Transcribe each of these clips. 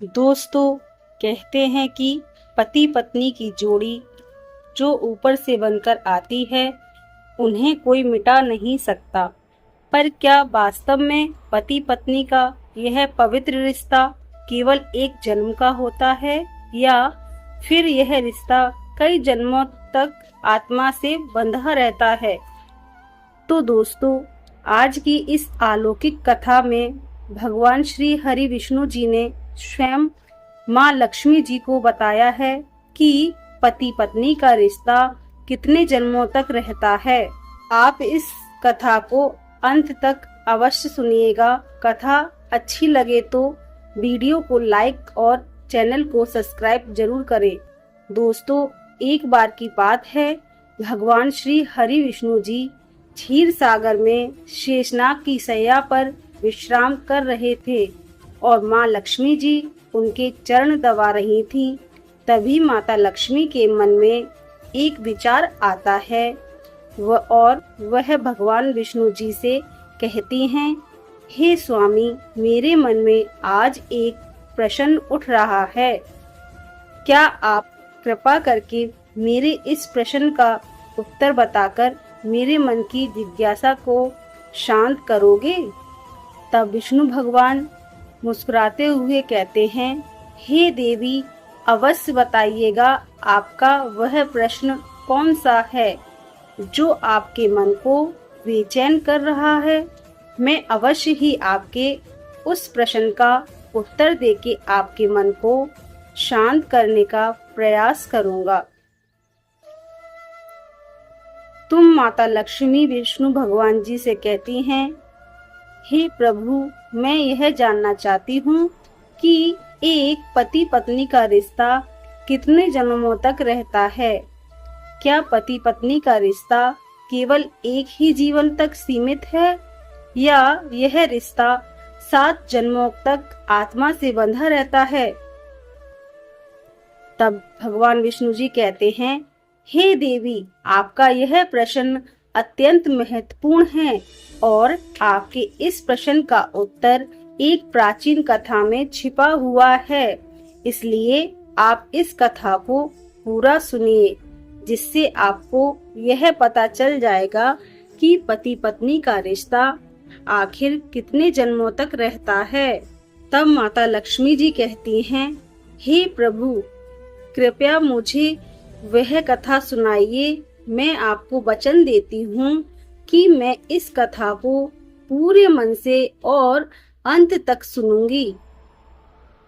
दोस्तों, कहते हैं कि पति पत्नी की जोड़ी जो ऊपर से बनकर आती है उन्हें कोई मिटा नहीं सकता। पर क्या वास्तव में पति पत्नी का यह पवित्र रिश्ता केवल एक जन्म का होता है, या फिर यह रिश्ता कई जन्मों तक आत्मा से बंधा रहता है? तो दोस्तों, आज की इस अलौकिक कथा में भगवान श्री हरि विष्णु जी ने स्वयं माँ लक्ष्मी जी को बताया है कि पति पत्नी का रिश्ता कितने जन्मों तक रहता है। आप इस कथा को अंत तक अवश्य सुनिएगा। कथा अच्छी लगे तो वीडियो को लाइक और चैनल को सब्सक्राइब जरूर करें। दोस्तों, एक बार की बात है, भगवान श्री हरि विष्णु जी क्षीर सागर में शेषनाग की शैया पर विश्राम कर रहे थे और माँ लक्ष्मी जी उनके चरण दबा रही थीं। तभी माता लक्ष्मी के मन में एक विचार आता है वह भगवान विष्णु जी से कहती हैं, हे स्वामी, मेरे मन में आज एक प्रश्न उठ रहा है। क्या आप कृपा करके मेरे इस प्रश्न का उत्तर बताकर मेरे मन की जिज्ञासा को शांत करोगे? तब विष्णु भगवान मुस्कुराते हुए कहते हैं, हे देवी, अवश्य बताइएगा, आपका वह प्रश्न कौन सा है जो आपके मन को बेचैन कर रहा है। मैं अवश्य ही आपके उस प्रश्न का उत्तर देके आपके मन को शांत करने का प्रयास करूंगा। तुम माता लक्ष्मी विष्णु भगवान जी से कहती हैं, हे प्रभु, मैं यह जानना चाहती हूँ कि एक पति पत्नी का रिश्ता कितने जन्मों तक रहता है। क्या पति पत्नी का रिश्ता केवल एक ही जीवन तक सीमित है, या यह रिश्ता 7 जन्मों तक आत्मा से बंधा रहता है? तब भगवान विष्णु जी कहते हैं, हे देवी, आपका यह प्रश्न अत्यंत महत्वपूर्ण है और आपके इस प्रश्न का उत्तर एक प्राचीन कथा में छिपा हुआ है। इसलिए आप इस कथा को पूरा सुनिए, जिससे आपको यह पता चल जाएगा कि पति पत्नी का रिश्ता आखिर कितने जन्मों तक रहता है। तब माता लक्ष्मी जी कहती हैं, हे प्रभु, कृपया मुझे वह कथा सुनाइए। मैं आपको वचन देती हूँ कि मैं इस कथा को पूरे मन से और अंत तक सुनूंगी।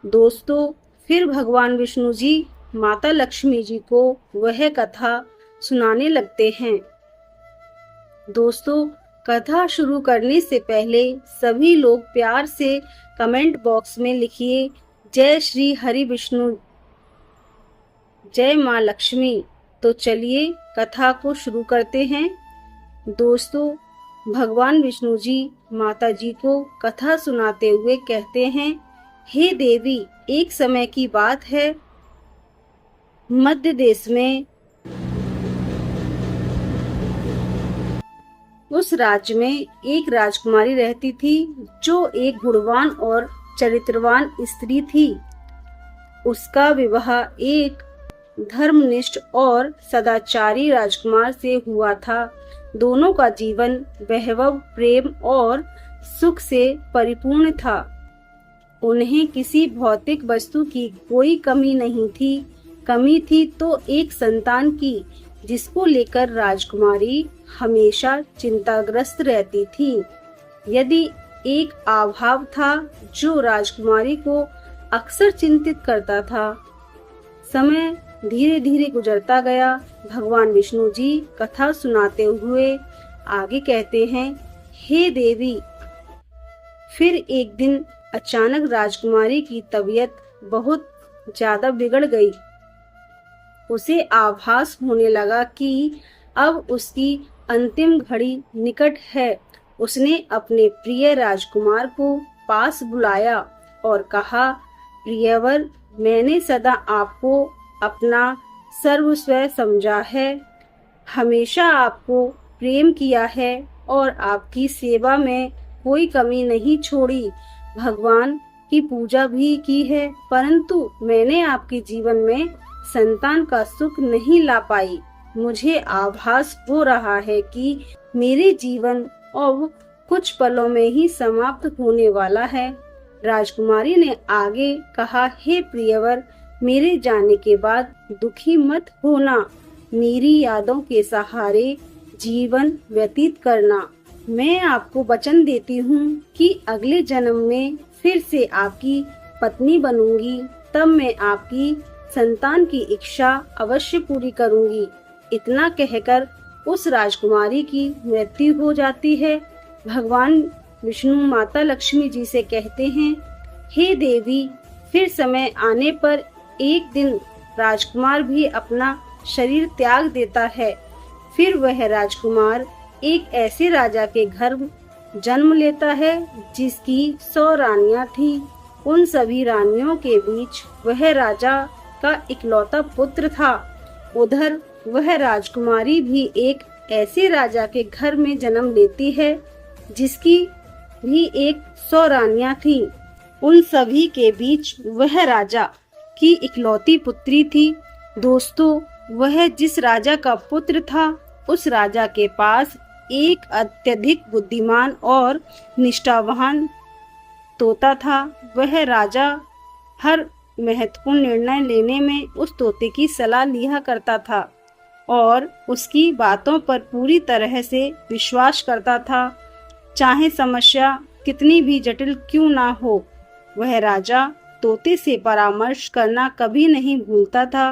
दोस्तों, फिर भगवान विष्णु जी माता लक्ष्मी जी को वह कथा सुनाने लगते हैं। दोस्तों, कथा शुरू करने से पहले सभी लोग प्यार से कमेंट बॉक्स में लिखिए, जय श्री हरि विष्णु, जय माँ लक्ष्मी। तो चलिए कथा को शुरू करते हैं। दोस्तों, भगवान विष्णु जी माता जी को कथा सुनाते हुए कहते हैं, हे देवी, एक समय की बात है, मध्य देश में उस राज्य में एक राजकुमारी रहती थी जो एक गुणवान और चरित्रवान स्त्री थी। उसका विवाह एक धर्मनिष्ठ और सदाचारी राजकुमार से हुआ था। दोनों का जीवन वैभव, प्रेम और सुख से परिपूर्ण था। उन्हें किसी भौतिक वस्तु की कोई कमी नहीं थी। कमी थी तो एक संतान की, जिसको लेकर राजकुमारी हमेशा चिंताग्रस्त रहती थी। यदि एक अभाव था जो राजकुमारी को अक्सर चिंतित करता था। समय धीरे धीरे गुजरता गया। भगवान विष्णु जी कथा सुनाते हुए आगे कहते हैं, हे देवी, फिर एक दिन अचानक राजकुमारी की तबीयत बहुत ज्यादा बिगड़ गई। उसे आभास होने लगा कि अब उसकी अंतिम घड़ी निकट है। उसने अपने प्रिय राजकुमार को पास बुलाया और कहा, प्रियवर, मैंने सदा आपको अपना सर्वस्व समझा है, हमेशा आपको प्रेम किया है और आपकी सेवा में कोई कमी नहीं छोड़ी। भगवान की पूजा भी की है, परंतु मैंने आपके जीवन में संतान का सुख नहीं ला पाई। मुझे आभास हो रहा है कि मेरे जीवन अब कुछ पलों में ही समाप्त होने वाला है। राजकुमारी ने आगे कहा, हे प्रियवर, मेरे जाने के बाद दुखी मत होना। मेरी यादों के सहारे जीवन व्यतीत करना। मैं आपको वचन देती हूँ कि अगले जन्म में फिर से आपकी पत्नी बनूंगी। तब मैं आपकी संतान की इच्छा अवश्य पूरी करूंगी। इतना कहकर उस राजकुमारी की मृत्यु हो जाती है। भगवान विष्णु माता लक्ष्मी जी से कहते हैं, हे देवी, फिर समय आने पर एक दिन राजकुमार भी अपना शरीर त्याग देता है। फिर वह राजकुमार एक ऐसे राजा के घर जन्म लेता है जिसकी 100 रानियां थीं। उन सभी रानियों के बीच वह राजा का इकलौता पुत्र था। उधर वह राजकुमारी भी एक ऐसे राजा के घर में जन्म लेती है जिसकी भी एक 100 रानियां थीं। उन सभी के बीच वह राजा की इकलौती पुत्री थी। दोस्तों, वह जिस राजा का पुत्र था, उस राजा के पास एक अत्यधिक बुद्धिमान और निष्ठावान तोता था। वह राजा हर महत्वपूर्ण निर्णय लेने में उस तोते की सलाह लिया करता था और उसकी बातों पर पूरी तरह से विश्वास करता था, चाहे समस्या कितनी भी जटिल क्यों ना हो। वह राजा तोते से परामर्श करना कभी नहीं भूलता था।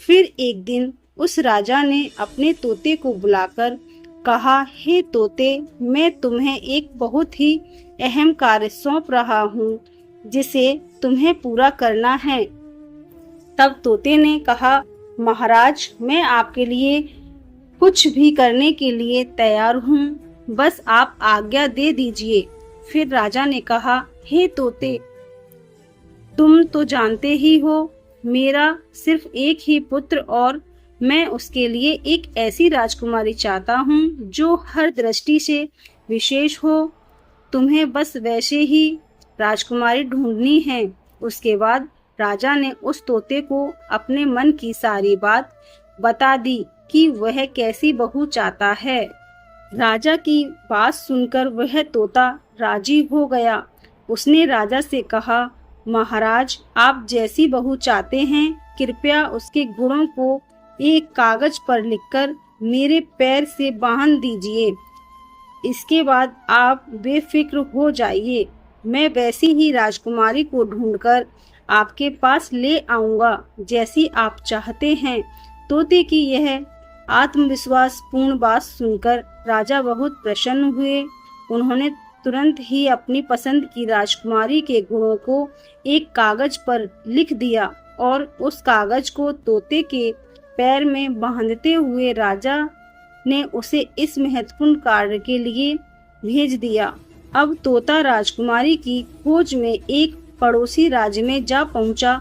फिर एक दिन उस राजा ने अपने तोते को बुलाकर कहा, हे तोते, मैं तुम्हें एक बहुत ही अहम कार्य सौंप रहा हूँ जिसे तुम्हें पूरा करना है। तब तोते ने कहा, महाराज, मैं आपके लिए कुछ भी करने के लिए तैयार हूँ, बस आप आज्ञा दे दीजिए। फिर राजा ने कहा, हे तोते, तुम तो जानते ही हो, मेरा सिर्फ एक ही पुत्र और मैं उसके लिए एक ऐसी राजकुमारी चाहता हूँ जो हर दृष्टि से विशेष हो। तुम्हें बस वैसे ही राजकुमारी ढूंढनी है। उसके बाद राजा ने उस तोते को अपने मन की सारी बात बता दी कि वह कैसी बहू चाहता है। राजा की बात सुनकर वह तोता राजी हो गया। उसने राजा से कहा, महाराज, आप जैसी बहू चाहते हैं, कृपया उसके गुणों को एक कागज पर लिखकर मेरे पैर से बांध दीजिए। इसके बाद आप बेफिक्र हो जाइए। मैं वैसी ही राजकुमारी को ढूंढकर आपके पास ले आऊंगा जैसी आप चाहते हैं। तोते की यह आत्मविश्वास पूर्ण बात सुनकर राजा बहुत प्रसन्न हुए। उन्होंने तुरंत ही अपनी पसंद की राजकुमारी के गुणों को एक कागज पर लिख दिया और उस कागज को तोते के पैर में बांधते हुए राजा ने उसे इस महत्वपूर्ण कार्य के लिए भेज दिया। अब तोता राजकुमारी की खोज में एक पड़ोसी राज्य में जा पहुंचा,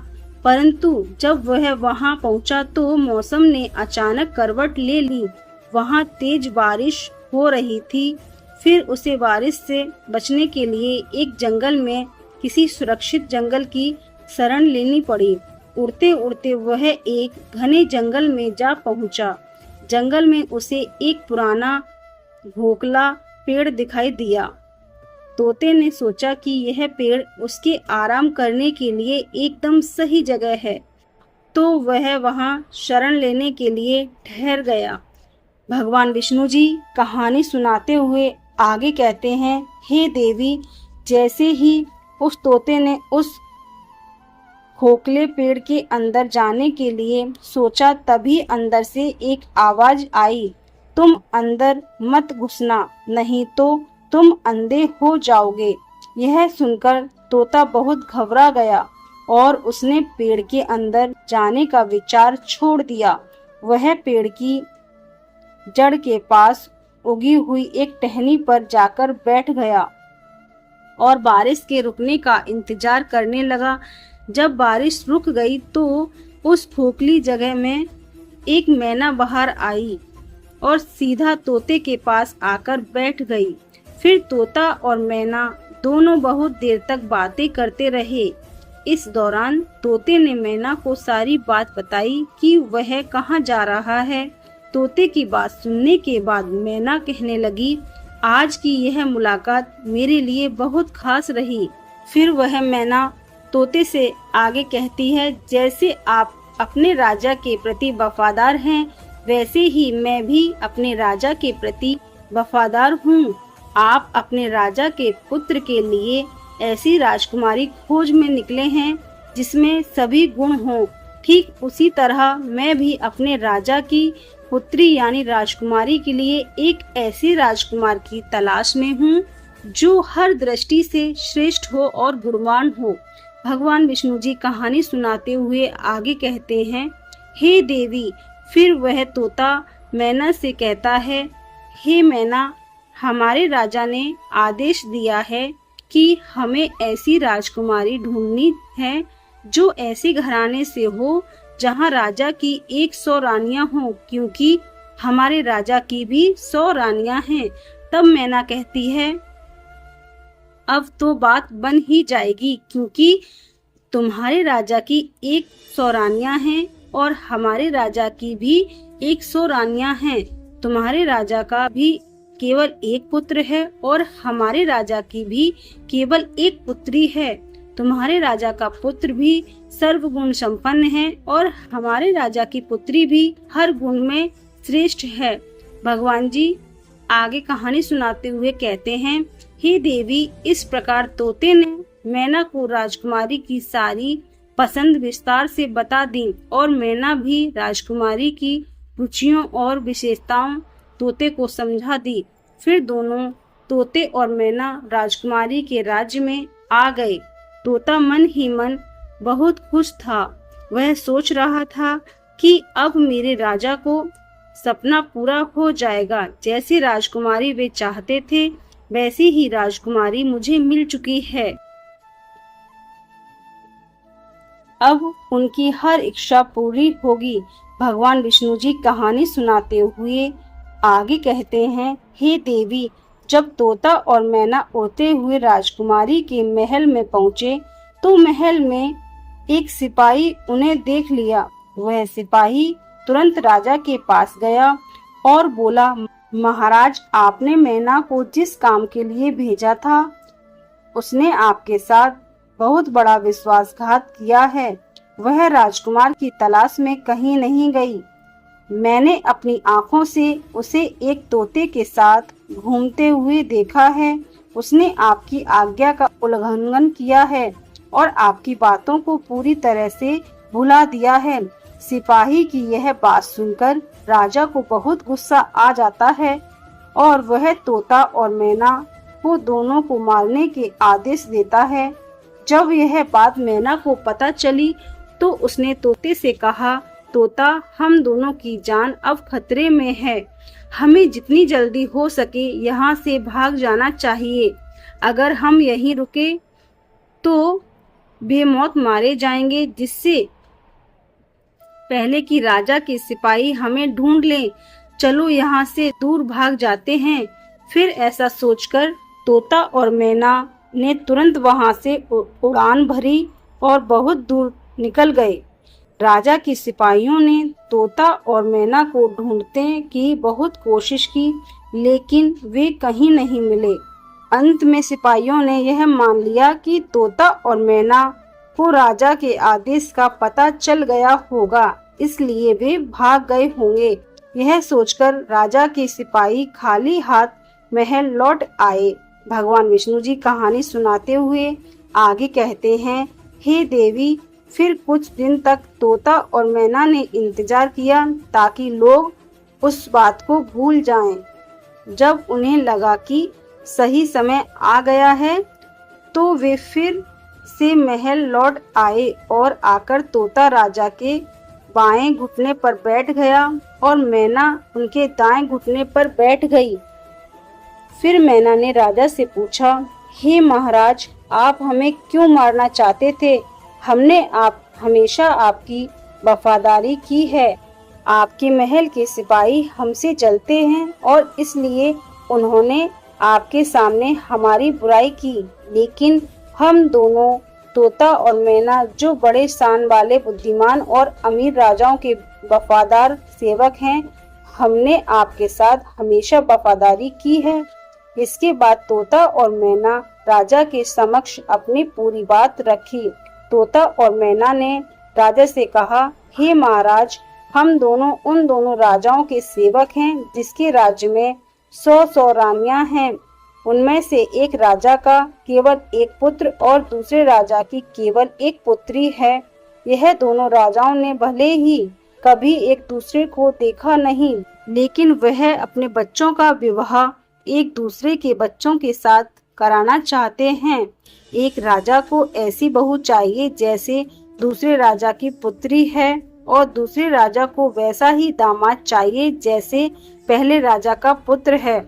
परंतु जब वह वहां पहुंचा तो मौसम ने अचानक करवट ले ली। वहां तेज बारिश हो रही थी। फिर उसे बारिश से बचने के लिए एक जंगल में किसी सुरक्षित जंगल की शरण लेनी पड़ी। उड़ते उड़ते वह एक घने जंगल में जा पहुंचा। जंगल में उसे एक पुराना भोकला पेड़ दिखाई दिया। तोते ने सोचा कि यह पेड़ उसके आराम करने के लिए एकदम सही जगह है, तो वह वहां शरण लेने के लिए ठहर गया। भगवान विष्णु जी कहानी सुनाते हुए आगे कहते हैं, हे देवी, जैसे ही उस तोते ने उस खोखले पेड़ के अंदर जाने के लिए सोचा, तभी अंदर से एक आवाज आई, तुम अंदर मत घुसना, नहीं तो तुम अंधे हो जाओगे। यह सुनकर तोता बहुत घबरा गया और उसने पेड़ के अंदर जाने का विचार छोड़ दिया। वह पेड़ की जड़ के पास उगी हुई एक टहनी पर जाकर बैठ गया और बारिश के रुकने का इंतजार करने लगा। जब बारिश रुक गई तो उस खोखली जगह में एक मैना बाहर आई और सीधा तोते के पास आकर बैठ गई। फिर तोता और मैना दोनों बहुत देर तक बातें करते रहे। इस दौरान तोते ने मैना को सारी बात बताई कि वह कहाँ जा रहा है। तोते की बात सुनने के बाद मैना कहने लगी, आज की यह मुलाकात मेरे लिए बहुत खास रही। फिर वह मैना तोते से आगे कहती है, जैसे आप अपने राजा के प्रति वफादार हैं, वैसे ही मैं भी अपने राजा के प्रति वफादार हूँ। आप अपने राजा के पुत्र के लिए ऐसी राजकुमारी खोज में निकले हैं जिसमें सभी गुण हों। ठीक उसी तरह मैं भी अपने राजा की पुत्री यानी राजकुमारी के लिए एक ऐसी राजकुमार की तलाश में हूँ जो हर दृष्टि से श्रेष्ठ हो और गुणवान हो। भगवान विष्णु जी कहानी सुनाते हुए आगे कहते हैं, हे देवी। फिर वह तोता मैना से कहता है, हे मैना, हमारे राजा ने आदेश दिया है कि हमें ऐसी राजकुमारी ढूंढनी है जो ऐसे घराने से हो जहां राजा की 100 रानियां हों, क्योंकि हमारे राजा की भी 100 रानियां हैं। तब मैना कहती है, अब तो बात बन ही जाएगी, क्योंकि तुम्हारे राजा की 100 रानियां हैं और हमारे राजा की भी 100 रानियां हैं। तुम्हारे राजा का भी केवल एक पुत्र है और हमारे राजा की भी केवल एक पुत्री है। तुम्हारे राजा का पुत्र भी सर्वगुण संपन्न है और हमारे राजा की पुत्री भी हर गुण में श्रेष्ठ है। भगवान जी आगे कहानी सुनाते हुए कहते हैं, हे देवी। इस प्रकार तोते ने मैना को राजकुमारी की सारी पसंद विस्तार से बता दी और मैना भी राजकुमारी की रुचियों और विशेषताओं तोते को समझा दी। फिर दोनों तोते और मैना राजकुमारी के राज्य में आ गए। तोता मन ही मन बहुत खुश था। वह सोच रहा था कि अब मेरे राजा को सपना पूरा हो जाएगा। जैसी राजकुमारी वे चाहते थे वैसी ही राजकुमारी मुझे मिल चुकी है। अब उनकी हर इच्छा पूरी होगी। भगवान विष्णु जी कहानी सुनाते हुए आगे कहते हैं, हे देवी। जब तोता और मैना उड़ते हुए राजकुमारी के महल में पहुँचे तो महल में एक सिपाही उन्हें देख लिया। वह सिपाही तुरंत राजा के पास गया और बोला, महाराज, आपने मैना को जिस काम के लिए भेजा था उसने आपके साथ बहुत बड़ा विश्वासघात किया है। वह राजकुमार की तलाश में कहीं नहीं गई। मैंने अपनी आंखों से उसे एक तोते के साथ घूमते हुए देखा है। उसने आपकी आज्ञा का उल्लंघन किया है और आपकी बातों को पूरी तरह से भुला दिया है। सिपाही की यह बात सुनकर राजा को बहुत गुस्सा आ जाता है और वह तोता और मैना को दोनों को मारने के आदेश देता है। जब यह बात मैना को पता चली तो उसने तोते से कहा, तोता, हम दोनों की जान अब खतरे में है। हमें जितनी जल्दी हो सके यहाँ से भाग जाना चाहिए। अगर हम यहीं रुके तो बेमौत मारे जाएंगे, जिससे पहले कि राजा के सिपाही हमें ढूंढ लें। चलो यहाँ से दूर भाग जाते हैं। फिर ऐसा सोचकर तोता और मैना ने तुरंत वहाँ से उड़ान भरी और बहुत दूर निकल गए। राजा के सिपाहियों ने तोता और मैना को ढूंढने की बहुत कोशिश की, लेकिन वे कहीं नहीं मिले। अंत में सिपाहियों ने यह मान लिया कि तोता और मैना को राजा के आदेश का पता चल गया होगा, इसलिए वे भाग गए होंगे। यह सोचकर राजा के सिपाही खाली हाथ महल लौट आए। भगवान विष्णु जी कहानी सुनाते हुए आगे कहते हैं, हे देवी। फिर कुछ दिन तक तोता और मैना ने इंतजार किया ताकि लोग उस बात को भूल जाएं। जब उन्हें लगा कि सही समय आ गया है तो वे फिर से महल लौट आए और आकर तोता राजा के बाएं घुटने पर बैठ गया और मैना उनके दाएं घुटने पर बैठ गई। फिर मैना ने राजा से पूछा, हे महाराज, आप हमें क्यों मारना चाहते थे? हमने हमेशा आपकी वफादारी की है। आपके महल के सिपाही हमसे जलते हैं और इसलिए उन्होंने आपके सामने हमारी बुराई की। लेकिन हम दोनों, तोता और मैना, जो बड़े शान वाले बुद्धिमान और अमीर राजाओं के वफादार सेवक हैं, हमने आपके साथ हमेशा वफादारी की है। इसके बाद तोता और मैना राजा के समक्ष अपनी पूरी बात रखी। तोता और मैना ने राजा से कहा, हे महाराज, हम दोनों उन दोनों राजाओं के सेवक हैं जिसके राज्य में 100 रानियां हैं। उनमें से एक राजा का केवल एक पुत्र और दूसरे राजा की केवल एक पुत्री है। यह दोनों राजाओं ने भले ही कभी एक दूसरे को देखा नहीं, लेकिन वह अपने बच्चों का विवाह एक दूसरे के बच्चों के साथ कराना चाहते हैं। एक राजा को ऐसी बहू चाहिए जैसे दूसरे राजा की पुत्री है, और दूसरे राजा को वैसा ही दामाद चाहिए जैसे पहले राजा का पुत्र है।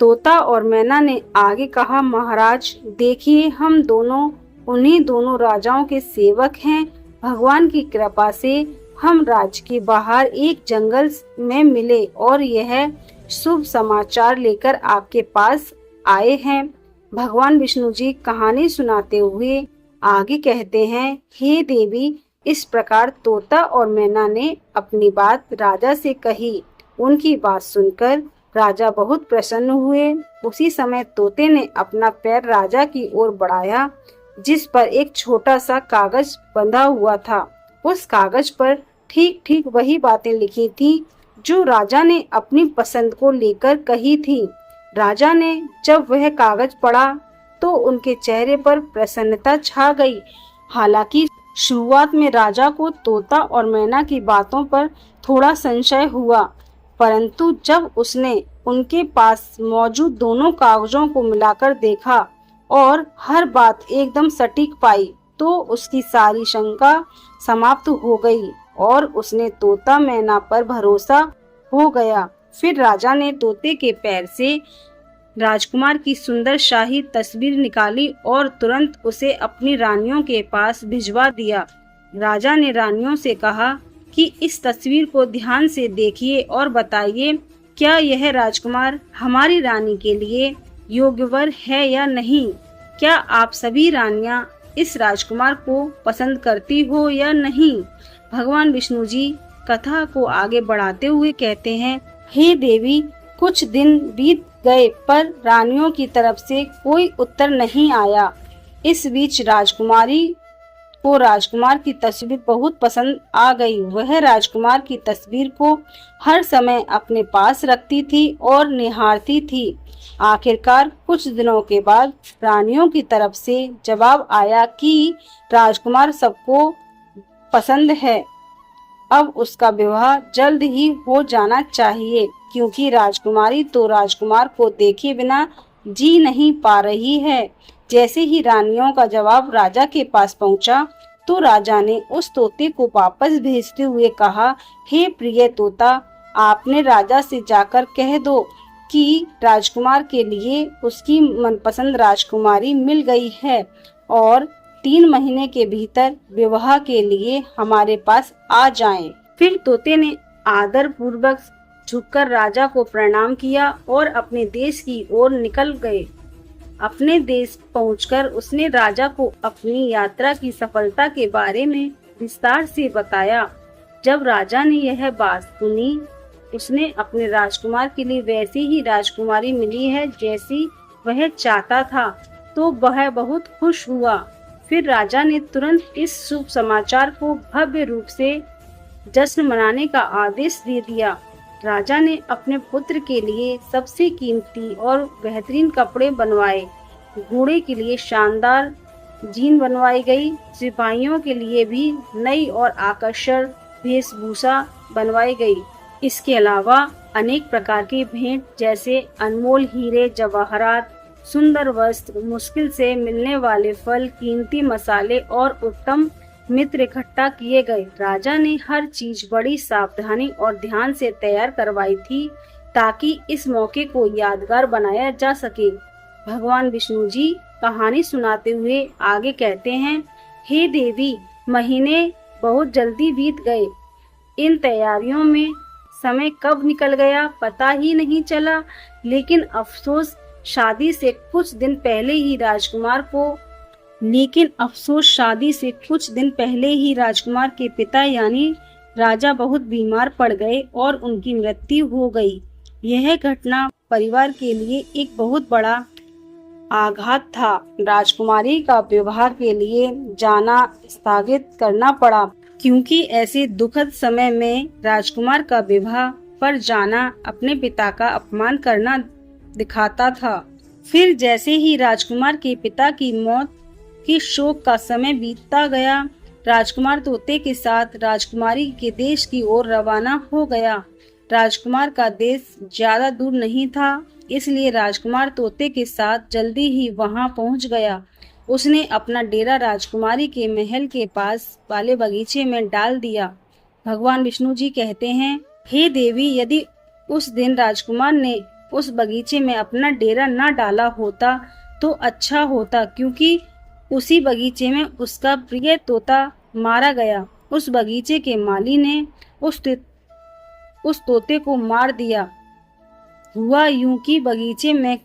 तोता और मैना ने आगे कहा, महाराज देखिए, हम दोनों उन्हीं दोनों राजाओं के सेवक हैं। भगवान की कृपा से हम राज्य के बाहर एक जंगल में मिले और यह शुभ समाचार लेकर आपके पास आए हैं। भगवान विष्णु जी कहानी सुनाते हुए आगे कहते हैं, हे देवी, इस प्रकार तोता और मैना ने अपनी बात राजा से कही। उनकी बात सुनकर राजा बहुत प्रसन्न हुए। उसी समय तोते ने अपना पैर राजा की ओर बढ़ाया, जिस पर एक छोटा सा कागज बंधा हुआ था। उस कागज पर ठीक ठीक वही बातें लिखी थी जो राजा ने अपनी पसंद को लेकर कही थी। राजा ने जब वह कागज पढ़ा तो उनके चेहरे पर प्रसन्नता छा गई। हालांकि शुरुआत में राजा को तोता और मैना की बातों पर थोड़ा संशय हुआ, परंतु जब उसने उनके पास मौजूद दोनों कागजों को मिलाकर देखा और हर बात एकदम सटीक पाई, तो उसकी सारी शंका समाप्त हो गई और उसने तोता मैना पर भरोसा हो गया। फिर राजा ने तोते के पैर से राजकुमार की सुंदर शाही तस्वीर निकाली और तुरंत उसे अपनी रानियों के पास भिजवा दिया। राजा ने रानियों से कहा कि इस तस्वीर को ध्यान से देखिए और बताइए, क्या यह राजकुमार हमारी रानी के लिए योग्य वर है या नहीं? क्या आप सभी रानियां इस राजकुमार को पसंद करती हो या नहीं? भगवान विष्णु जी कथा को आगे बढ़ाते हुए कहते हैं, हे देवी, कुछ दिन बीत गए पर रानियों की तरफ से कोई उत्तर नहीं आया। इस बीच राजकुमारी को राजकुमार की तस्वीर बहुत पसंद आ गई। वह राजकुमार की तस्वीर को हर समय अपने पास रखती थी और निहारती थी। आखिरकार कुछ दिनों के बाद रानियों की तरफ से जवाब आया कि राजकुमार सबको पसंद है, अब उसका विवाह जल्द ही हो जाना चाहिए, क्योंकि राजकुमारी तो राजकुमार को देखे बिना जी नहीं पा रही है। जैसे ही रानियों का जवाब राजा के पास पहुंचा, तो राजा ने उस तोते को वापस भेजते हुए कहा, हे प्रिय तोता, आपने राजा से जाकर कह दो कि राजकुमार के लिए उसकी मनपसंद राजकुमारी मिल गई है और 3 महीने के भीतर विवाह के लिए हमारे पास आ जाएं। फिर तोते ने आदर पूर्वक झुककर राजा को प्रणाम किया और अपने देश की ओर निकल गए। अपने देश पहुंचकर उसने राजा को अपनी यात्रा की सफलता के बारे में विस्तार से बताया। जब राजा ने यह बात सुनी, उसने अपने राजकुमार के लिए वैसी ही राजकुमारी मिली है जैसी वह चाहता था, तो वह बहुत खुश हुआ। फिर राजा ने तुरंत इस शुभ समाचार को भव्य रूप से जश्न मनाने का आदेश दे दिया। राजा ने अपने पुत्र के लिए सबसे कीमती और बेहतरीन कपड़े बनवाए। घोड़े के लिए शानदार जीन बनवाई गई। सिपाहियों के लिए भी नई और आकर्षक वेशभूषा बनवाई गई। इसके अलावा अनेक प्रकार की भेंट जैसे अनमोल हीरे जवाहरात, सुंदर वस्त्र, मुश्किल से मिलने वाले फल, कीमती मसाले और उत्तम मित्र इकट्ठा किए गए। राजा ने हर चीज बड़ी सावधानी और ध्यान से तैयार करवाई थी ताकि इस मौके को यादगार बनाया जा सके। भगवान विष्णु जी कहानी सुनाते हुए आगे कहते हैं, हे देवी, महीने बहुत जल्दी बीत गए। इन तैयारियों में समय कब निकल गया पता ही नहीं चला, लेकिन अफसोस शादी से कुछ दिन पहले ही राजकुमार के पिता यानी राजा बहुत बीमार पड़ गए और उनकी मृत्यु हो गई। यह घटना परिवार के लिए एक बहुत बड़ा आघात था। राजकुमारी का विवाह के लिए जाना स्थगित करना पड़ा, क्योंकि ऐसे दुखद समय में राजकुमार का विवाह पर जाना अपने पिता का अपमान करना दिखाता था। फिर जैसे ही राजकुमार के पिता की मौत की शोक का समय बीतता गया, राजकुमार तोते के साथ राजकुमारी के देश की ओर रवाना हो गया। राजकुमार का देश ज्यादा दूर नहीं था, इसलिए राजकुमार तोते के साथ जल्दी ही वहां पहुंच गया। उसने अपना डेरा राजकुमारी के महल के पास वाले बगीचे में डाल दिया। भगवान विष्णु जी कहते हैं, हे देवी, यदि उस दिन राजकुमार ने उस बगीचे में अपना डेरा न डाला होता तो अच्छा होता, क्योंकि उसी बगीचे में उसका प्रिय तोता मारा गया। उस बगीचे के माली ने उस तोते को मार दिया। हुआ यूं कि बगीचे में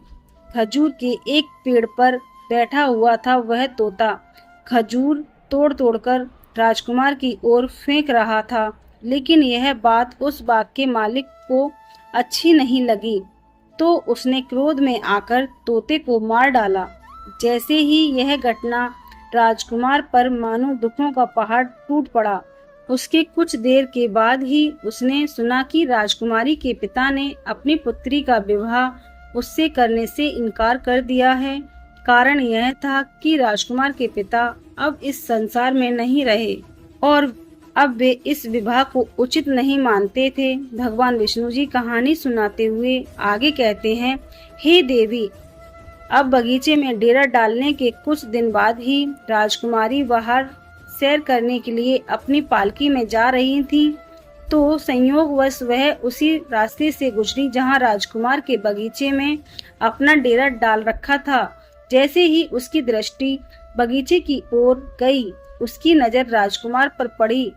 खजूर के एक पेड़ पर बैठा हुआ था वह तोता खजूर तोड़ तोड़कर राजकुमार की ओर फेंक रहा था, लेकिन यह बात उस बाग के मालिक को अच्छी नहीं लगी, तो उसने क्रोध में आकर तोते को मार डाला। जैसे ही यह घटना राजकुमार पर मानो दुखों का पहाड़ टूट पड़ा। उसके कुछ देर के बाद ही उसने सुना कि राजकुमारी के पिता ने अपनी पुत्री का विवाह उससे करने से इनकार कर दिया है। कारण यह था कि राजकुमार के पिता अब इस संसार में नहीं रहे और अब वे इस विवाह को उचित नहीं मानते थे। भगवान विष्णु जी कहानी सुनाते हुए आगे कहते हैं, हे देवी, अब बगीचे में डेरा डालने के कुछ दिन बाद ही राजकुमारी बाहर सैर करने के लिए अपनी पालकी में जा रही थी, तो संयोगवश वह उसी रास्ते से गुजरी जहां राजकुमार के बगीचे में अपना डेरा डाल रखा था। जैसे ही उसकी दृष्टि बगीचे की ओर गई, उसकी नजर राजकुमार पर पड़ी।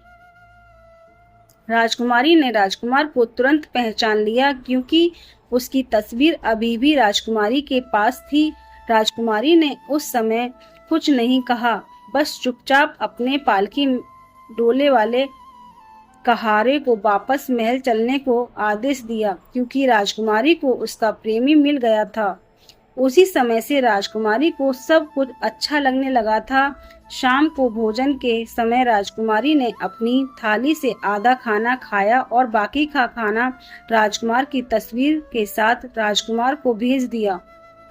राजकुमारी ने राजकुमार को तुरंत पहचान लिया, क्योंकि उसकी तस्वीर अभी भी राजकुमारी के पास थी। राजकुमारी ने उस समय कुछ नहीं कहा, बस चुपचाप अपने पालकी डोले वाले कहारे को वापस महल चलने को आदेश दिया, क्योंकि राजकुमारी को उसका प्रेमी मिल गया था। उसी समय से राजकुमारी को सब कुछ अच्छा लगने लगा था। शाम को भोजन के समय राजकुमारी ने अपनी थाली से आधा खाना खाया और बाकी का खाना राजकुमार की तस्वीर के साथ राजकुमार को भेज दिया।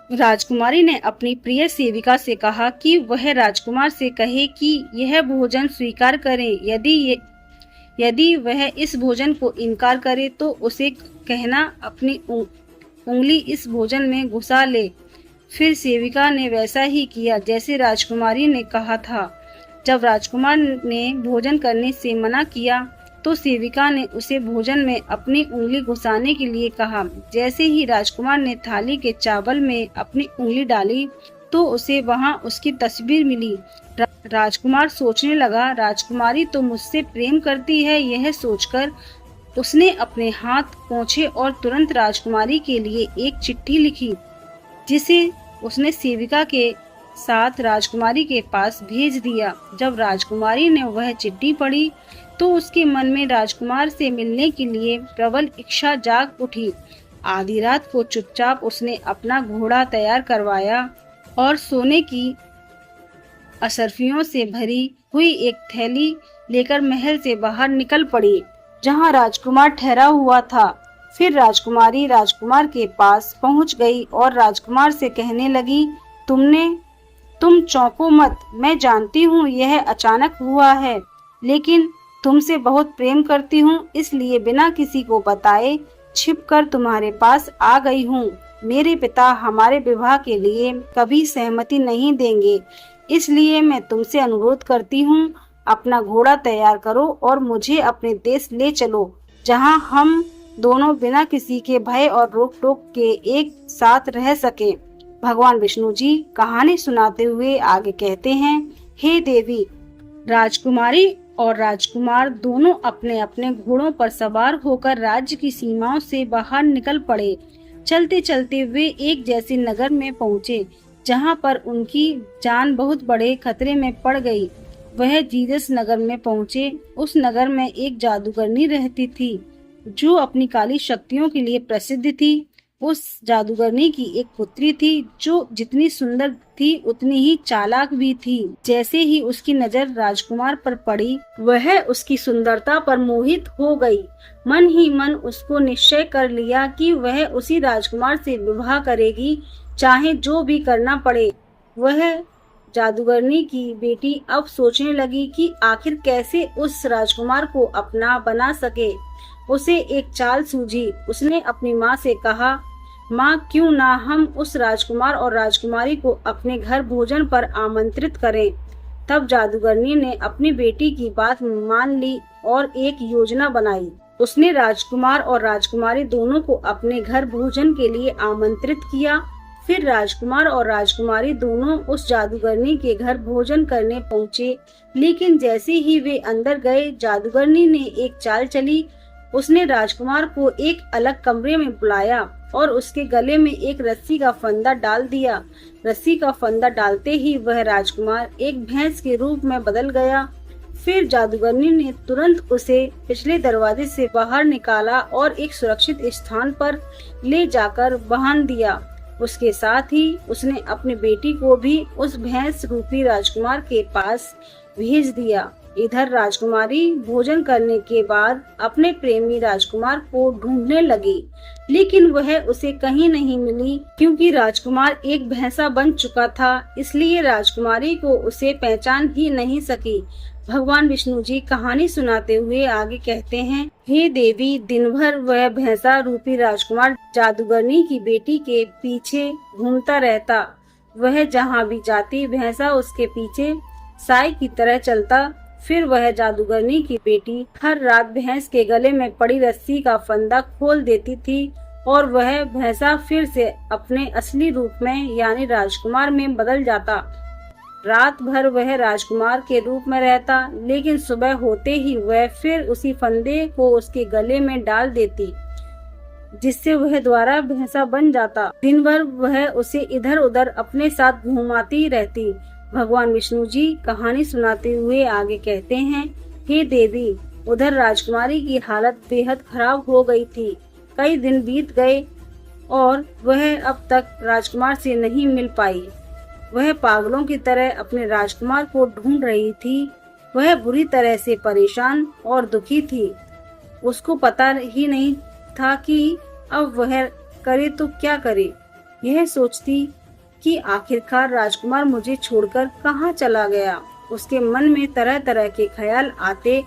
राजकुमारी ने अपनी प्रिय सेविका से कहा कि वह राजकुमार से कहे कि यह भोजन स्वीकार करे। यदि वह इस भोजन को इनकार करे तो उसे कहना अपनी उंगली इस भोजन में घुसा ले। फिर सेविका ने वैसा ही किया जैसे राजकुमारी ने कहा था। जब राजकुमार ने भोजन करने से मना किया तो सेविका ने उसे भोजन में अपनी उंगली घुसाने के लिए कहा। जैसे ही राजकुमार ने थाली के चावल में अपनी उंगली डाली तो उसे वहां उसकी तस्वीर मिली। राजकुमार सोचने लगा, राजकुमारी तो मुझसे प्रेम करती है। यह सोचकर उसने अपने हाथ पोंछे और तुरंत राजकुमारी के लिए एक चिट्ठी लिखी, जिसे उसने सेविका के साथ राजकुमारी के पास भेज दिया। जब राजकुमारी ने वह चिट्ठी पढ़ी तो उसके मन में राजकुमार से मिलने के लिए प्रबल इच्छा जाग उठी। आधी रात को चुपचाप उसने अपना घोड़ा तैयार करवाया और सोने की असरफियों से भरी हुई एक थैली लेकर महल से बाहर निकल पड़ी, जहां राजकुमार ठहरा हुआ था। फिर राजकुमारी राजकुमार के पास पहुंच गई और राजकुमार से कहने लगी, तुम चौंको मत। मैं जानती हूँ यह अचानक हुआ है, लेकिन तुमसे बहुत प्रेम करती हूँ, इसलिए बिना किसी को बताए छिपकर तुम्हारे पास आ गई हूँ। मेरे पिता हमारे विवाह के लिए कभी सहमति नहीं देंगे, इसलिए मैं तुमसे अनुरोध करती हूँ, अपना घोड़ा तैयार करो और मुझे अपने देश ले चलो, जहाँ हम दोनों बिना किसी के भय और रोक टोक के एक साथ रह सके। भगवान विष्णु जी कहानी सुनाते हुए आगे कहते हैं, हे देवी, राजकुमारी और राजकुमार दोनों अपने अपने घोड़ों पर सवार होकर राज्य की सीमाओं से बाहर निकल पड़े। चलते चलते वे एक जैसे नगर में पहुँचे जहाँ पर उनकी जान बहुत बड़े खतरे में पड़ गई। वह जीसस नगर में पहुँचे। उस नगर में एक जादूगरनी रहती थी जो अपनी काली शक्तियों के लिए प्रसिद्ध थी। उस जादूगरनी की एक पुत्री थी जो जितनी सुंदर थी उतनी ही चालाक भी थी। जैसे ही उसकी नजर राजकुमार पर पड़ी, वह उसकी सुंदरता पर मोहित हो गई। मन ही मन उसको निश्चय कर लिया कि वह उसी राजकुमार से विवाह करेगी, चाहे जो भी करना पड़े। वह जादूगरनी की बेटी अब सोचने लगी कि आखिर कैसे उस राजकुमार को अपना बना सके। उसे एक चाल सूझी। उसने अपनी माँ से कहा, माँ, क्यों ना हम उस राजकुमार और राजकुमारी को अपने घर भोजन पर आमंत्रित करें। तब जादूगरनी ने अपनी बेटी की बात मान ली और एक योजना बनाई। उसने राजकुमार और राजकुमारी दोनों को अपने घर भोजन के लिए आमंत्रित किया। फिर राजकुमार और राजकुमारी दोनों उस जादूगरनी के घर भोजन करने पहुँचे। लेकिन जैसे ही वे अंदर गए, जादूगरनी ने एक चाल चली। उसने राजकुमार को एक अलग कमरे में बुलाया और उसके गले में एक रस्सी का फंदा डाल दिया। रस्सी का फंदा डालते ही वह राजकुमार एक भैंस के रूप में बदल गया। फिर जादूगरनी ने तुरंत उसे पिछले दरवाजे से बाहर निकाला और एक सुरक्षित स्थान पर ले जाकर बांध दिया। उसके साथ ही उसने अपनी बेटी को भी उस भैंस रूपी राजकुमार के पास भेज दिया। इधर राजकुमारी भोजन करने के बाद अपने प्रेमी राजकुमार को ढूंढने लगी, लेकिन वह उसे कहीं नहीं मिली क्योंकि राजकुमार एक भैंसा बन चुका था। इसलिए राजकुमारी को उसे पहचान ही नहीं सकी। भगवान विष्णु जी कहानी सुनाते हुए आगे कहते हैं, हे देवी, दिन भर वह भैंसा रूपी राजकुमार जादूगरनी की बेटी के पीछे घूमता रहता। वह जहाँ भी जाती, भैंसा उसके पीछे साई की तरह चलता। फिर वह जादूगरनी की बेटी हर रात भैंस के गले में पड़ी रस्सी का फंदा खोल देती थी और वह भैंसा फिर से अपने असली रूप में यानी राजकुमार में बदल जाता। रात भर वह राजकुमार के रूप में रहता, लेकिन सुबह होते ही वह फिर उसी फंदे को उसके गले में डाल देती, जिससे वह दोबारा भैंसा बन जाता। दिन भर वह उसे इधर उधर अपने साथ घुमाती रहती। भगवान विष्णु जी कहानी सुनाते हुए आगे कहते हैं, हे देवी, उधर राजकुमारी की हालत बेहद खराब हो गई थी। कई दिन बीत गए और वह अब तक राजकुमार से नहीं मिल पाई। वह पागलों की तरह अपने राजकुमार को ढूंढ रही थी। वह बुरी तरह से परेशान और दुखी थी। उसको पता ही नहीं था कि अब वह करे तो क्या करे। यह सोचती कि आखिरकार राजकुमार मुझे छोड़कर कहाँ चला गया। उसके मन में तरह तरह के ख्याल आते।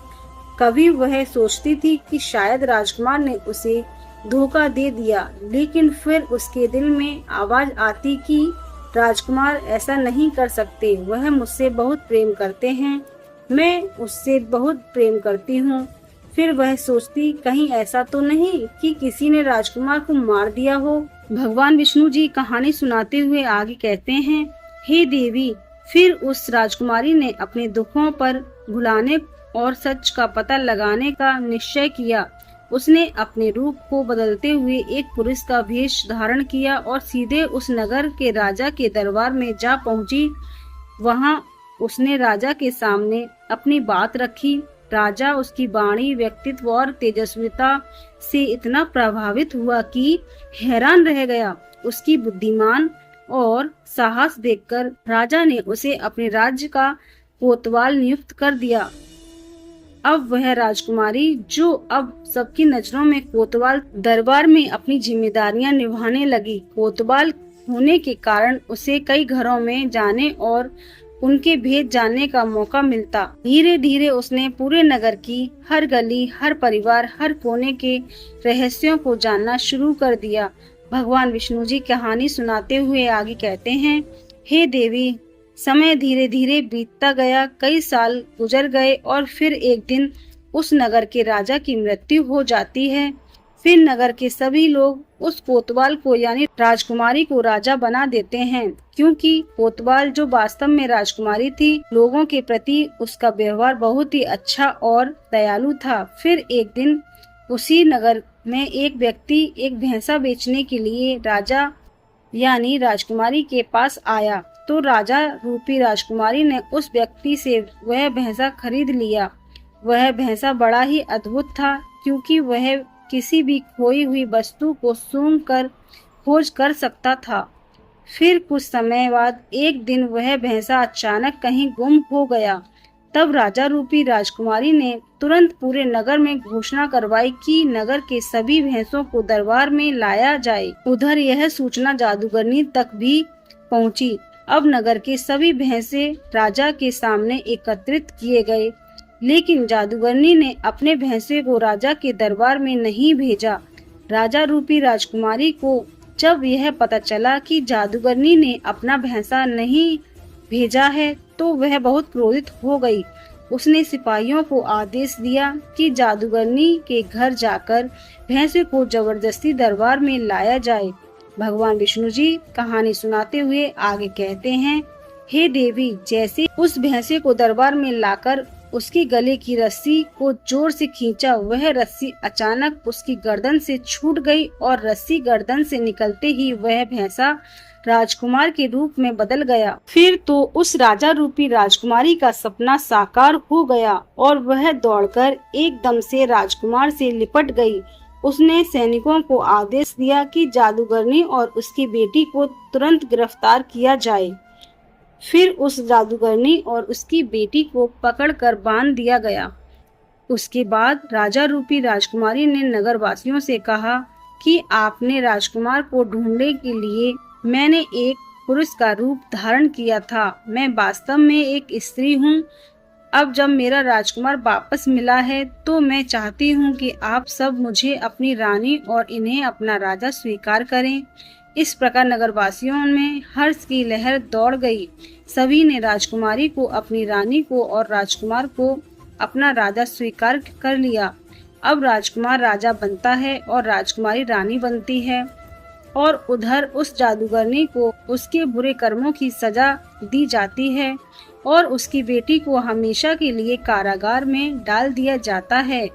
कभी वह सोचती थी कि शायद राजकुमार ने उसे धोखा दे दिया, लेकिन फिर उसके दिल में आवाज आती कि राजकुमार ऐसा नहीं कर सकते। वह मुझसे बहुत प्रेम करते हैं, मैं उससे बहुत प्रेम करती हूँ। फिर वह सोचती, कहीं ऐसा तो नहीं कि किसी ने राजकुमार को मार दिया हो। भगवान विष्णु जी कहानी सुनाते हुए आगे कहते हैं, हे देवी, फिर उस राजकुमारी ने अपने दुखों पर भुलाने और सच का पता लगाने का निश्चय किया। उसने अपने रूप को बदलते हुए एक पुरुष का वेश धारण किया और सीधे उस नगर के राजा के दरबार में जा पहुंची। वहां उसने राजा के सामने अपनी बात रखी। राजा उसकी वाणी, व्यक्तित्व और तेजस्विता से इतना प्रभावित हुआ कि हैरान रह गया। उसकी बुद्धिमान और साहस देखकर राजा ने उसे अपने राज्य का कोतवाल नियुक्त कर दिया। अब वह राजकुमारी, जो अब सबकी नजरों में कोतवाल, दरबार में अपनी जिम्मेदारियां निभाने लगी। कोतवाल होने के कारण उसे कई घरों में जाने और उनके भेद जानने का मौका मिलता। धीरे धीरे उसने पूरे नगर की हर गली, हर परिवार, हर कोने के रहस्यों को जानना शुरू कर दिया। भगवान विष्णु जी कहानी सुनाते हुए आगे कहते हैं, हे देवी, समय धीरे धीरे बीतता गया। कई साल गुजर गए और फिर एक दिन उस नगर के राजा की मृत्यु हो जाती है। फिर नगर के सभी लोग उस कोतवाल को यानी राजकुमारी को राजा बना देते हैं, क्योंकि कोतवाल, जो वास्तव में राजकुमारी थी, लोगों के प्रति उसका व्यवहार बहुत ही अच्छा और दयालु था। फिर एक दिन उसी नगर में एक व्यक्ति एक भैंसा बेचने के लिए राजा यानी राजकुमारी के पास आया, तो राजा रूपी राजकुमारी ने उस व्यक्ति से वह भैंसा खरीद लिया। वह भैंसा बड़ा ही अद्भुत था, क्योंकि वह किसी भी खोई हुई वस्तु को सूंघ कर खोज कर सकता था। फिर कुछ समय बाद एक दिन वह भैंसा अचानक कहीं गुम हो गया। तब राजा रूपी राजकुमारी ने तुरंत पूरे नगर में घोषणा करवाई कि नगर के सभी भैंसों को दरबार में लाया जाए। उधर यह सूचना जादूगरनी तक भी पहुंची। अब नगर के सभी भैंसे राजा के सामने एकत्रित किए गए, लेकिन जादूगरनी ने अपने भैंसे को राजा के दरबार में नहीं भेजा। राजा रूपी राजकुमारी को जब यह पता चला कि जादूगरनी ने अपना भैंसा नहीं भेजा है, तो वह बहुत क्रोधित हो गई। उसने सिपाहियों को आदेश दिया कि जादूगरनी के घर जाकर भैंसे को जबरदस्ती दरबार में लाया जाए। भगवान विष्णु जी कहानी सुनाते हुए आगे कहते हैं, हे देवी, जैसे उस भैंसे को दरबार में लाकर उसकी गले की रस्सी को जोर से खींचा, वह रस्सी अचानक उसकी गर्दन से छूट गई और रस्सी गर्दन से निकलते ही वह भैंसा राजकुमार के रूप में बदल गया। फिर तो उस राजा रूपी राजकुमारी का सपना साकार हो गया और वह दौड़कर एकदम से राजकुमार से लिपट गई। उसने सैनिकों को आदेश दिया कि जादूगरनी और उसकी बेटी को तुरंत गिरफ्तार किया जाए। फिर उस जादूगरनी और उसकी बेटी को पकड़कर बांध दिया गया। उसके बाद राजा रूपी राजकुमारी ने नगरवासियों से कहा कि आपने राजकुमार को ढूंढने के लिए मैंने एक पुरुष का रूप धारण किया था। मैं वास्तव में एक स्त्री हूँ। अब जब मेरा राजकुमार वापस मिला है, तो मैं चाहती हूँ कि आप सब मुझे अपनी रानी और इन्हें अपना राजा स्वीकार करें। इस प्रकार नगरवासियों में हर्ष की लहर दौड़ गई। सभी ने राजकुमारी को अपनी रानी को और राजकुमार को अपना राजा स्वीकार कर लिया। अब राजकुमार राजा बनता है और राजकुमारी रानी बनती है, और उधर उस जादूगरनी को उसके बुरे कर्मों की सजा दी जाती है और उसकी बेटी को हमेशा के लिए कारागार में डाल दिया जाता है,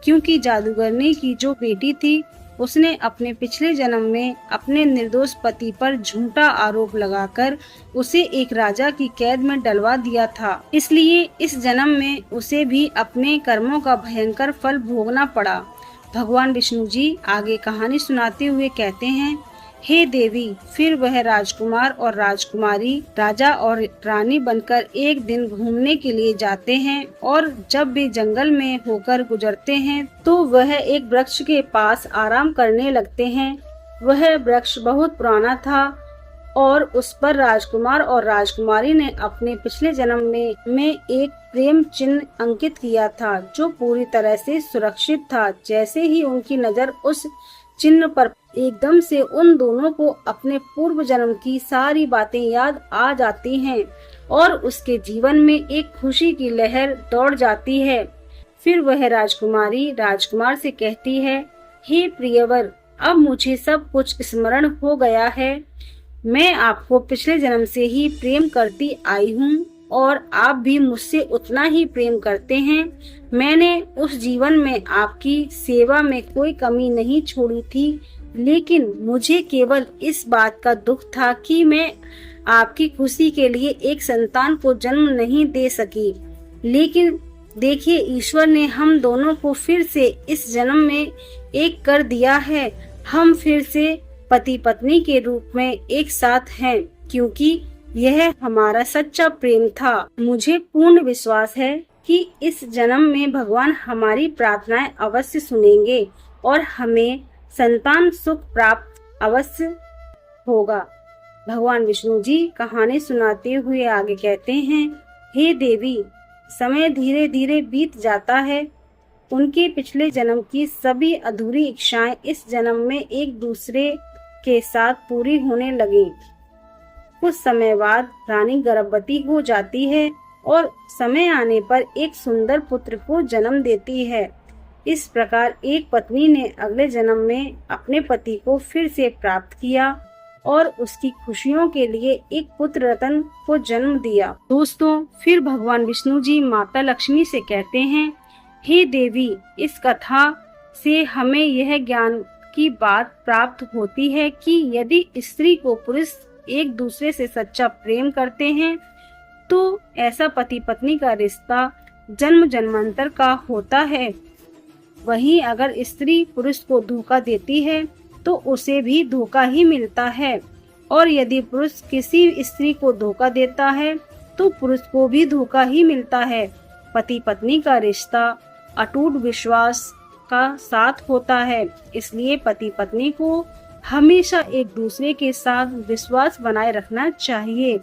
क्योंकि जादूगरनी की जो बेटी थी उसने अपने पिछले जन्म में अपने निर्दोष पति पर झूठा आरोप लगाकर उसे एक राजा की कैद में डलवा दिया था। इसलिए इस जन्म में उसे भी अपने कर्मों का भयंकर फल भोगना पड़ा। भगवान विष्णु जी आगे कहानी सुनाते हुए कहते हैं, हे देवी, फिर वह राजकुमार और राजकुमारी राजा और रानी बनकर एक दिन घूमने के लिए जाते हैं, और जब वे जंगल में होकर गुजरते हैं तो वह एक वृक्ष के पास आराम करने लगते हैं। वह वृक्ष बहुत पुराना था और उस पर राजकुमार और राजकुमारी ने अपने पिछले जन्म में एक प्रेम चिन्ह अंकित किया था, जो पूरी तरह से सुरक्षित था। जैसे ही उनकी नजर उस चिन्ह पर एकदम से उन दोनों को अपने पूर्व जन्म की सारी बातें याद आ जाती हैं और उसके जीवन में एक खुशी की लहर दौड़ जाती है। फिर वह राजकुमारी राजकुमार से कहती है, हे प्रियवर, अब मुझे सब कुछ स्मरण हो गया है। मैं आपको पिछले जन्म से ही प्रेम करती आई हूँ और आप भी मुझसे उतना ही प्रेम करते हैं। मैंने उस जीवन में आपकी सेवा में कोई कमी नहीं छोड़ी थी, लेकिन मुझे केवल इस बात का दुख था कि मैं आपकी खुशी के लिए एक संतान को जन्म नहीं दे सकी। लेकिन देखिए, ईश्वर ने हम दोनों को फिर से इस जन्म में एक कर दिया है। हम फिर से पति पत्नी के रूप में एक साथ हैं, क्योंकि यह हमारा सच्चा प्रेम था। मुझे पूर्ण विश्वास है कि इस जन्म में भगवान हमारी प्रार्थनाएं अवश्य सुनेंगे और हमें संतान सुख प्राप्त अवश्य होगा। भगवान विष्णु जी कहानी सुनाते हुए आगे कहते हैं, हे देवी, समय धीरे धीरे बीत जाता है। उनके पिछले जन्म की सभी अधूरी इच्छाएं इस जन्म में एक दूसरे के साथ पूरी होने लगी। कुछ समय बाद रानी गर्भवती हो जाती है और समय आने पर एक सुंदर पुत्र को जन्म देती है। इस प्रकार एक पत्नी ने अगले जन्म में अपने पति को फिर से प्राप्त किया और उसकी खुशियों के लिए एक पुत्र रतन को जन्म दिया। दोस्तों, फिर भगवान विष्णु जी माता लक्ष्मी से कहते हैं, हे देवी, इस कथा से हमें यह ज्ञान की बात प्राप्त होती है कि यदि स्त्री को पुरुष एक दूसरे से सच्चा प्रेम करते हैं तो ऐसा पति पत्नी का रिश्ता जन्म जन्मांतर का होता है। वहीं अगर स्त्री पुरुष को धोखा देती है तो उसे भी धोखा ही मिलता है, और यदि पुरुष किसी स्त्री को धोखा देता है तो पुरुष को भी धोखा ही मिलता है। पति पत्नी का रिश्ता अटूट विश्वास का साथ होता है, इसलिए पति पत्नी को हमेशा एक दूसरे के साथ विश्वास बनाए रखना चाहिए।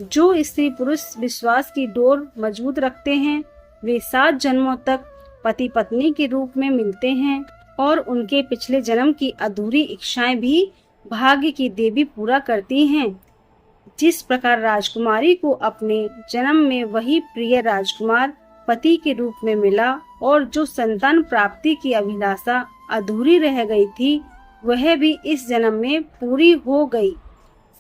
जो स्त्री पुरुष विश्वास की डोर मजबूत रखते हैं वे 7 जन्मों तक पति पत्नी के रूप में मिलते हैं, और उनके पिछले जन्म की अधूरी इच्छाएं भी भाग्य की देवी पूरा करती हैं। जिस प्रकार राजकुमारी को अपने जन्म में वही प्रिय राजकुमार पति के रूप में मिला और जो संतान प्राप्ति की अभिलाषा अधूरी रह गई थी वह भी इस जन्म में पूरी हो गई।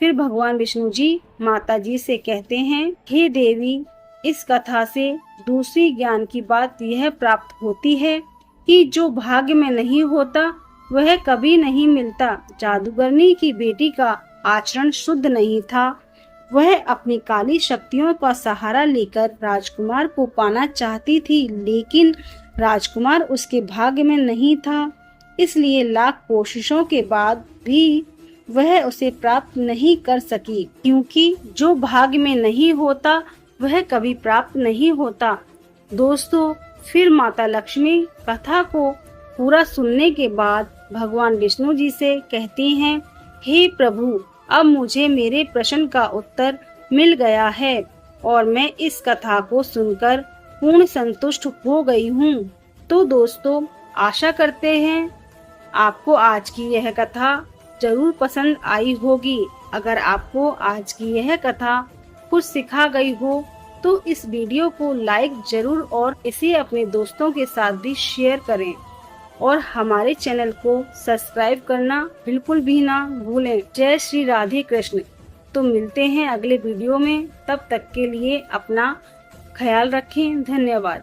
फिर भगवान विष्णु जी माता जी से कहते हैं, हे देवी, इस कथा से दूसरी ज्ञान की बात यह प्राप्त होती है कि जो भाग्य में नहीं होता वह कभी नहीं मिलता। जादूगरनी की बेटी का आचरण शुद्ध नहीं था। वह अपनी काली शक्तियों का सहारा लेकर राजकुमार को पाना चाहती थी, लेकिन राजकुमार उसके भाग्य में नहीं था, इसलिए लाख कोशिशों के बाद भी वह उसे प्राप्त नहीं कर सकी, क्योंकि जो भाग्य में नहीं होता वह कभी प्राप्त नहीं होता। दोस्तों, फिर माता लक्ष्मी कथा को पूरा सुनने के बाद भगवान विष्णु जी से कहती हैं, हे प्रभु, अब मुझे मेरे प्रश्न का उत्तर मिल गया है और मैं इस कथा को सुनकर पूर्ण संतुष्ट हो गई हूँ। तो दोस्तों, आशा करते हैं आपको आज की यह कथा जरूर पसंद आई होगी। अगर आपको आज की यह कथा कुछ सिखा गई हो तो इस वीडियो को लाइक जरूर और इसे अपने दोस्तों के साथ भी शेयर करें, और हमारे चैनल को सब्सक्राइब करना बिल्कुल भी ना भूलें। जय श्री राधे कृष्ण। तो मिलते हैं अगले वीडियो में, तब तक के लिए अपना ख्याल रखें। धन्यवाद।